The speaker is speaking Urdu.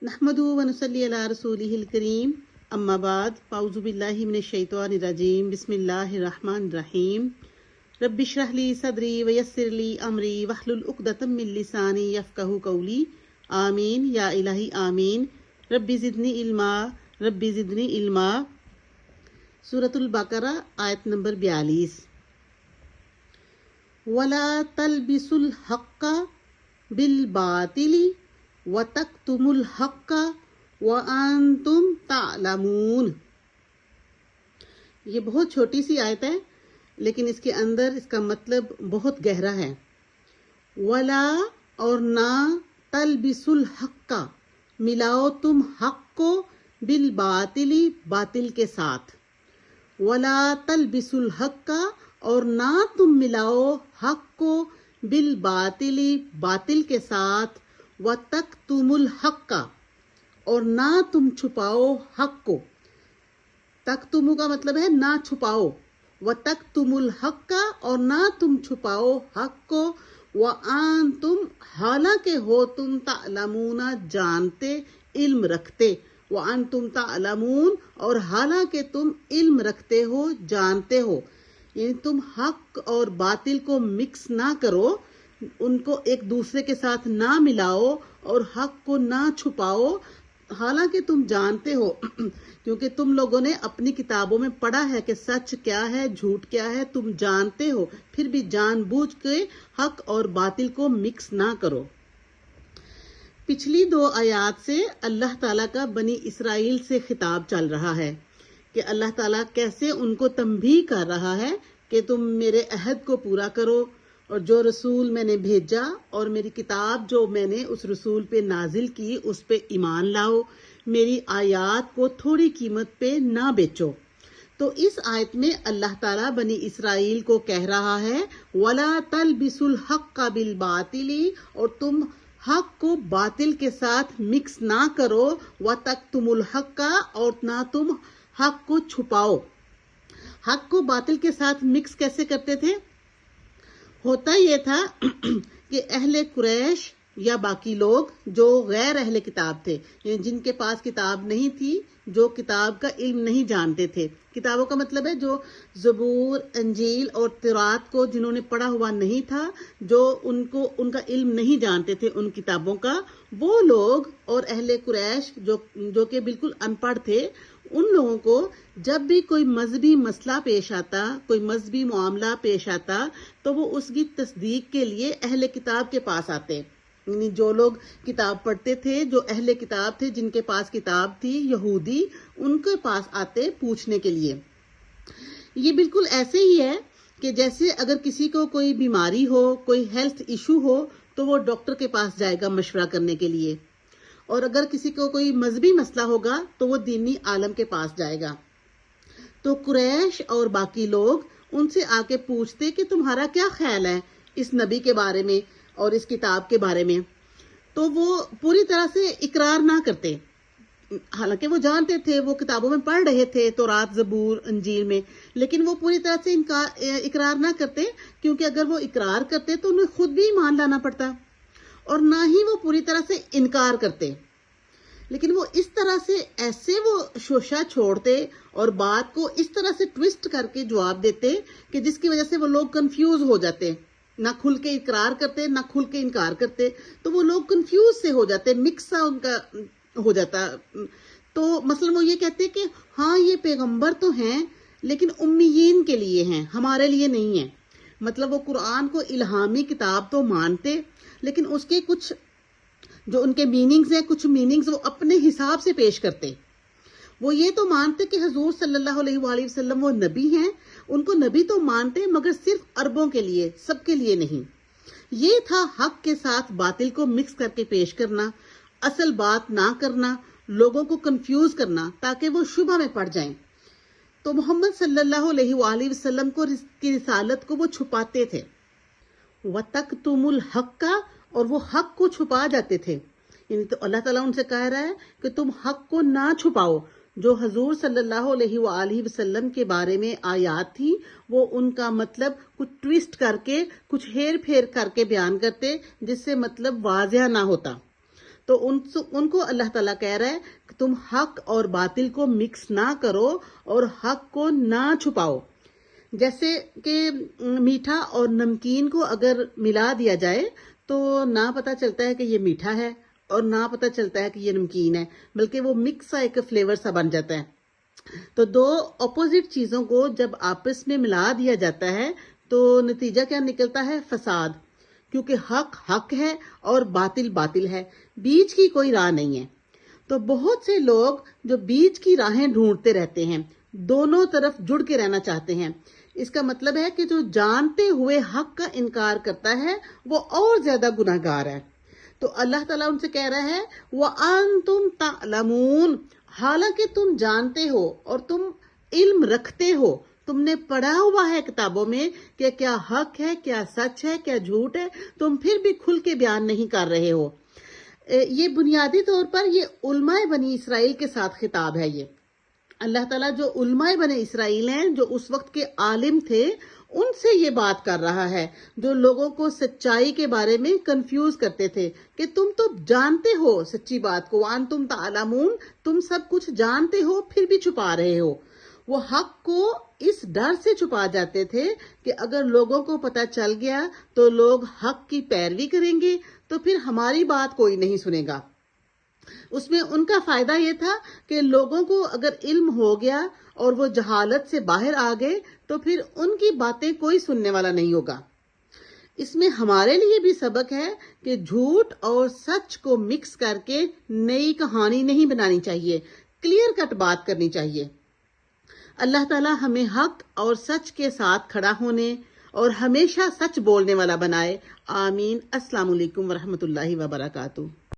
نحمدہ ونصلی علی رسولہ الکریم اما بعد فاعوذ باللہ من الشیطان الرجیم بسم اللہ الرحمن الرحیم رب اشرح لی صدری ویسر لی امری واحلل عقدۃ من لسانی یفقہوا قولی آمین یا الہی آمین۔ رب زدنی علما رب زدنی علما۔ سورۃ البقرہ آیت نمبر 42۔ ولا تلبسوا الحق بالباطل وَتَكْتُمُوا الْحَقَّ وَأَنْتُمْ تَعْلَمُونَ۔ یہ بہت چھوٹی سی آیت ہے لیکن اس کے اندر اس کا مطلب بہت گہرا ہے۔ ولا اور نہ، تلبسوا الحق ملاؤ تم حق کو، بالباطل باطل کے ساتھ۔ ولا تلبسوا الحق اور نہ تم ملاؤ حق کو، بالباطل باطل کے ساتھ، وَتَكْتُمُوا الْحَقَّ اور نہ تم چھپاؤ حق کو۔ تکتمو کا مطلب ہے نہ چھپاؤ، وَتَكْتُمُوا الْحَقَّ اور نہ تم چھپاؤ حق کو، وَأَنْتُمْ حالانکہ ہو تم، تعلمون جانتے، علم رکھتے، وَأَنْتُمْ تعلمون اور حالانکہ تم علم رکھتے ہو، جانتے ہو۔ یعنی تم حق اور باطل کو مکس نہ کرو، ان کو ایک دوسرے کے ساتھ نہ ملاؤ اور حق کو نہ چھپاؤ، حالانکہ تم جانتے ہو کیونکہ تم لوگوں نے اپنی کتابوں میں پڑھا ہے کہ سچ کیا ہے، جھوٹ کیا ہے، تم جانتے ہو، پھر بھی جان بوجھ کے حق اور باطل کو مکس نہ کرو۔ پچھلی 2 آیات سے اللہ تعالیٰ کا بنی اسرائیل سے خطاب چل رہا ہے کہ اللہ تعالیٰ کیسے ان کو تنبیہ کر رہا ہے کہ تم میرے عہد کو پورا کرو، اور جو رسول میں نے بھیجا اور میری کتاب جو میں نے اس رسول پہ نازل کی اس پہ ایمان لاؤ، میری آیات کو تھوڑی قیمت پہ نہ بیچو۔ تو اس آیت میں اللہ تعالیٰ بنی اسرائیل کو کہہ رہا ہے وَلَا تَلْبِسُوا الْحَقَّ بِالْبَاطِلِ اور تم حق کو باطل کے ساتھ مکس نہ کرو، وَتَكْتُمُوا الْحَقَّ اور نہ تم حق کو چھپاؤ۔ حق کو باطل کے ساتھ مکس کیسے کرتے تھے؟ ہوتا یہ تھا کہ اہل قریش یا باقی لوگ جو غیر اہل کتاب تھے، یعنی جن کے پاس کتاب نہیں تھی، جو کتاب کا علم نہیں جانتے تھے، کتابوں کا مطلب ہے جو زبور، انجیل اور تورات کو جنہوں نے پڑھا ہوا نہیں تھا، جو ان کا علم نہیں جانتے تھے ان کتابوں کا، وہ لوگ اور اہل قریش جو کہ بالکل ان پڑھ تھے، ان لوگوں کو جب بھی کوئی مذہبی مسئلہ پیش آتا، کوئی مذہبی معاملہ پیش آتا، تو وہ اس کی تصدیق کے لیے اہل کتاب کے پاس آتے۔ یعنی جو لوگ کتاب پڑھتے تھے، جو اہل کتاب تھے، جن کے پاس کتاب تھی، یہودی، ان کے پاس آتے پوچھنے کے لیے۔ یہ بالکل ایسے ہی ہے کہ جیسے اگر کسی کو کوئی بیماری ہو، کوئی ہیلتھ ایشو ہو، تو وہ ڈاکٹر کے پاس جائے گا مشورہ کرنے کے لیے، اور اگر کسی کو کوئی مذہبی مسئلہ ہوگا تو وہ دینی عالم کے پاس جائے گا۔ تو قریش اور باقی لوگ ان سے آ کے پوچھتے کہ تمہارا کیا خیال ہے اس نبی کے بارے میں اور اس کتاب کے بارے میں، تو وہ پوری طرح سے اقرار نہ کرتے، حالانکہ وہ جانتے تھے، وہ کتابوں میں پڑھ رہے تھے تورات، زبور، انجیل میں، لیکن وہ پوری طرح سے اقرار نہ کرتے، کیونکہ اگر وہ اقرار کرتے تو انہیں خود بھی ایمان لانا پڑتا، اور نہ ہی وہ پوری طرح سے انکار کرتے۔ لیکن وہ اس طرح سے ایسے وہ شوشہ چھوڑتے اور بات کو اس طرح سے ٹویسٹ کر کے جواب دیتے کہ جس کی وجہ سے وہ لوگ کنفیوز ہو جاتے، نہ کھل کے اقرار کرتے، نہ کھل کے انکار کرتے، تو وہ لوگ کنفیوز سے ہو جاتے، مکس سا ان کا ہو جاتا۔ تو مثلا وہ یہ کہتے کہ ہاں یہ پیغمبر تو ہیں لیکن امیین کے لیے ہیں، ہمارے لیے نہیں ہیں۔ مطلب وہ قرآن کو الہامی کتاب تو مانتے، لیکن اس کے کچھ جو ان کے میننگز ہیں، کچھ میننگز وہ اپنے حساب سے پیش کرتے۔ وہ یہ تو مانتے کہ حضور صلی اللہ علیہ وآلہ وسلم وہ نبی ہیں، ان کو نبی تو مانتے مگر صرف عربوں کے لیے، سب کے لیے نہیں۔ یہ تھا حق کے ساتھ باطل کو مکس کر کے پیش کرنا، اصل بات نہ کرنا، لوگوں کو کنفیوز کرنا تاکہ وہ شبہ میں پڑ جائیں۔ تو محمد صلی اللہ علیہ وآلہ وسلم کی رسالت کو وہ چھپاتے تھے۔ وَتَكْتُمُوا الْحَقَّ اور وہ حق کو چھپا جاتے تھے۔ یعنی تو اللہ تعالیٰ ان سے کہہ رہا ہے کہ تم حق کو نہ چھپاؤ۔ جو حضور صلی اللہ علیہ وآلہ وسلم کے بارے میں آیات تھی، وہ ان کا مطلب کچھ ٹویسٹ کر کے، کچھ ہیر پھیر کر کے بیان کرتے، جس سے مطلب واضح نہ ہوتا۔ تو ان کو اللہ تعالیٰ کہہ رہا ہے کہ تم حق اور باطل کو مکس نہ کرو اور حق کو نہ چھپاؤ. جیسے کہ میٹھا اور نمکین کو اگر ملا دیا جائے تو نہ پتہ چلتا ہے کہ یہ میٹھا ہے اور نہ پتہ چلتا ہے کہ یہ نمکین ہے، بلکہ وہ مکس سا ایک فلیور سا بن جاتا ہے. تو دو اپوزٹ چیزوں کو جب آپس میں ملا دیا جاتا ہے تو نتیجہ کیا نکلتا ہے؟ فساد. کیونکہ حق حق ہے اور باطل باطل ہے، بیچ کی کوئی راہ نہیں ہے. تو بہت سے لوگ جو بیچ کی راہیں ڈھونڈتے رہتے ہیں، دونوں طرف جڑ کے رہنا چاہتے ہیں. اس کا مطلب ہے کہ جو جانتے ہوئے حق کا انکار کرتا ہے وہ اور زیادہ گناہگار ہے. تو اللہ تعالیٰ ان سے کہہ رہا ہے وَأَنْتُمْ تَعْلَمُونَ، حالانکہ تم جانتے ہو اور تم علم رکھتے ہو، تم نے پڑھا ہوا ہے کتابوں میں کہ کیا حق ہے، کیا سچ ہے، کیا جھوٹ ہے، تم پھر بھی کھل کے بیان نہیں کر رہے ہو. یہ بنیادی طور پر یہ علماء بنی اسرائیل کے ساتھ خطاب ہے. یہ اللہ تعالیٰ جو علماء بنی اسرائیل ہیں، جو اس وقت کے عالم تھے، ان سے یہ بات کر رہا ہے، جو لوگوں کو سچائی کے بارے میں کنفیوز کرتے تھے کہ تم تو جانتے ہو سچی بات کو، وَأَنْتُمْ تَعْلَمُونَ، تم سب کچھ جانتے ہو پھر بھی چھپا رہے ہو. وہ حق کو اس ڈر سے چھپا جاتے تھے کہ اگر لوگوں کو پتہ چل گیا تو لوگ حق کی پیروی کریں گے تو پھر ہماری بات کوئی نہیں سنے گا. اس میں ان کا فائدہ یہ تھا کہ لوگوں کو اگر علم ہو گیا اور وہ جہالت سے باہر آ گئے تو پھر ان کی باتیں کوئی سننے والا نہیں ہوگا. اس میں ہمارے لیے بھی سبق ہے کہ جھوٹ اور سچ کو مکس کر کے نئی کہانی نہیں بنانی چاہیے، کلیئر کٹ بات کرنی چاہیے. اللہ تعالیٰ ہمیں حق اور سچ کے ساتھ کھڑا ہونے اور ہمیشہ سچ بولنے والا بنائے. آمین. السلام علیکم ورحمۃ اللہ وبرکاتہ.